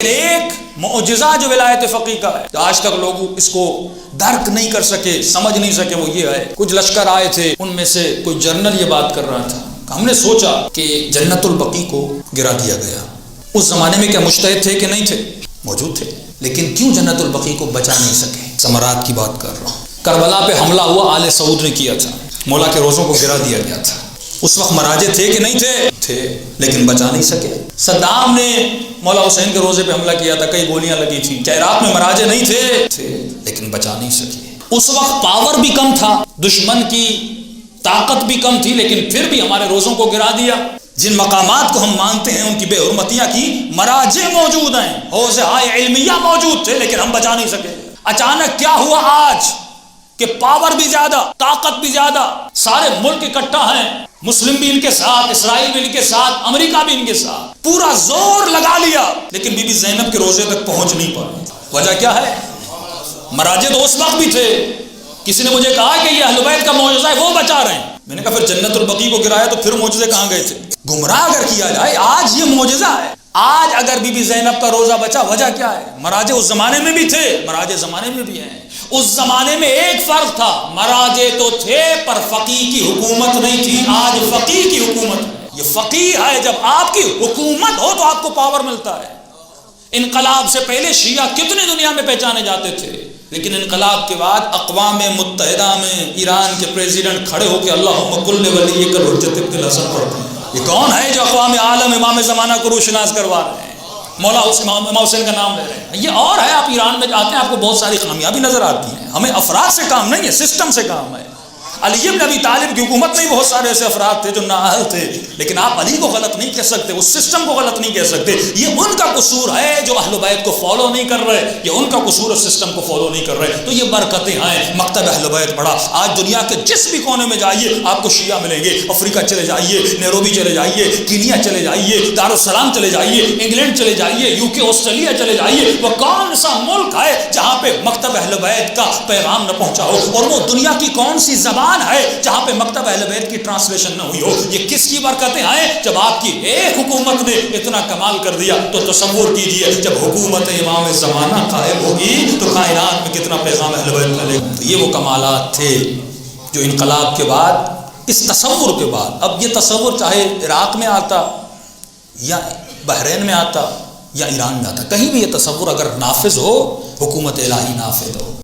ایک معجزہ جو ولایت فقیہ کا ہے، آج تک لوگ اس کو درک نہیں کر سکے، سمجھ نہیں سکے، وہ یہ ہے کچھ لشکر آئے تھے، ان میں سے کوئی جنرل یہ بات کر رہا تھا، ہم نے سوچا کہ جنت البقیع کو گرا دیا گیا۔ اس زمانے میں کیا مجتہد تھے کہ نہیں تھے؟ موجود تھے، لیکن کیوں جنت البقیع کو بچا نہیں سکے؟ ثمرات کی بات کر رہا ہوں۔ کربلا پہ حملہ ہوا، آل سعود نے کیا تھا، مولا کے روزوں کو گرا دیا گیا تھا۔ اس وقت مراجے تھے کہ نہیں تھے؟ لیکن بچا نہیں سکے۔ صدام نے مولا حسین کے روزے پہ حملہ کیا تھا، کئی گولیاں لگی تھیں، کیا عراق میں مراجے نہیں تھے؟ لیکن بچا نہیں سکے۔ اس وقت پاور بھی کم تھا، دشمن کی طاقت بھی کم تھی، لیکن پھر بھی ہمارے روزوں کو گرا دیا۔ جن مقامات کو ہم مانتے ہیں ان کی بے حرمتیاں کی مراجع موجود ہیں، حوزہائے علمیہ موجود تھے، لیکن ہم بچا نہیں سکے۔ اچانک کیا ہوا آج کہ پاور بھی زیادہ، طاقت بھی زیادہ، سارے ملک اکٹھا ہیں، مسلم بھی ان کے ساتھ، اسرائیل بھی ان کے ساتھ، امریکہ بھی ان کے ساتھ، پورا زور لگا لیا، لیکن بی بی زینب کے روزے تک پہنچ نہیں پائے۔ وجہ کیا ہے؟ مراجع تو اس وقت بھی تھے۔ کسی نے مجھے کہا کہ یہ اہل بیت کا معجزہ ہے، وہ بچا رہے ہیں۔ میں نے کہا پھر جنت البقیع کو گرایا تو پھر معجزے کہاں گئے تھے؟ گمراہ اگر کیا جائے، آج یہ معجزہ ہے۔ آج اگر بی بی زینب کا روزہ بچا، وجہ کیا ہے؟ مراجع اس زمانے میں بھی تھے، مراجع زمانے میں بھی ہیں۔ اس زمانے میں ایک فرق تھا، مراجع تو تھے پر فقیہ کی حکومت نہیں تھی۔ آج فقیہ کی حکومت ہے۔ یہ فقیہ ہے، جب آپ کی حکومت ہو تو آپ کو پاور ملتا ہے۔ انقلاب سے پہلے شیعہ کتنی دنیا میں پہچانے جاتے تھے، لیکن انقلاب کے بعد اقوام متحدہ میں ایران کے پریزیڈنٹ کھڑے ہو کے اللہم کل ولیک الحجۃ ابن الحسن پڑھتے ہیں۔ یہ کون ہے جو اقوام عالم امام زمانہ کو روشناس کروا رہے ہیں؟ مولا امام حسین کا نام لے رہے ہیں۔ یہ اور ہے، آپ ایران میں آتے ہیں آپ کو بہت ساری خامیاں بھی نظر آتی ہیں۔ ہمیں افراد سے کام نہیں ہے، سسٹم سے کام ہے۔ علی بن ابی طالب کی حکومت میں بہت سارے ایسے افراد تھے جو نااہل تھے، لیکن آپ علی کو غلط نہیں کہہ سکتے، اس سسٹم کو غلط نہیں کہہ سکتے۔ یہ ان کا قصور ہے جو اہل بیت کو فالو نہیں کر رہے، یہ ان کا قصور ہے سسٹم کو فالو نہیں کر رہے۔ تو یہ برکتیں ہیں، مکتب اہل بیت بڑا۔ آج دنیا کے جس بھی کونے میں جائیے آپ کو شیعہ ملیں گے۔ افریقہ چلے جائیے، نیروبی چلے جائیے، کینیا چلے جائیے، دارالسلام چلے جائیے، انگلینڈ چلے جائیے، یو کے، آسٹریلیا چلے جائیے۔ وہ کون سا ملک ہے جہاں پہ مکتب اہل بیت کا پیغام نہ پہنچا ہو؟ اور وہ دنیا کی کون سی زبان ہے جہاں پہ مکتب اہل بیت کی ٹرانسلیشن نہ ہوئی ہو؟ یہ کس کی برکتیں ہیں؟ جب آپ کی ایک حکومت نے اتنا کمال کر دیا تو تصور کیجئے جب حکومت امام زمانہ قائم ہوگی تو کائنات میں کتنا پیغام اہل بیت ملے گا۔ تو یہ وہ کمالات تھے جو انقلاب کے بعد، اس تصور کے بعد، اب یہ تصور چاہے عراق میں آتا یا بحرین میں آتا یا ایران میں آتا، کہیں بھی یہ تصور اگر نافذ ہو، حکومت الہی نافذ ہو۔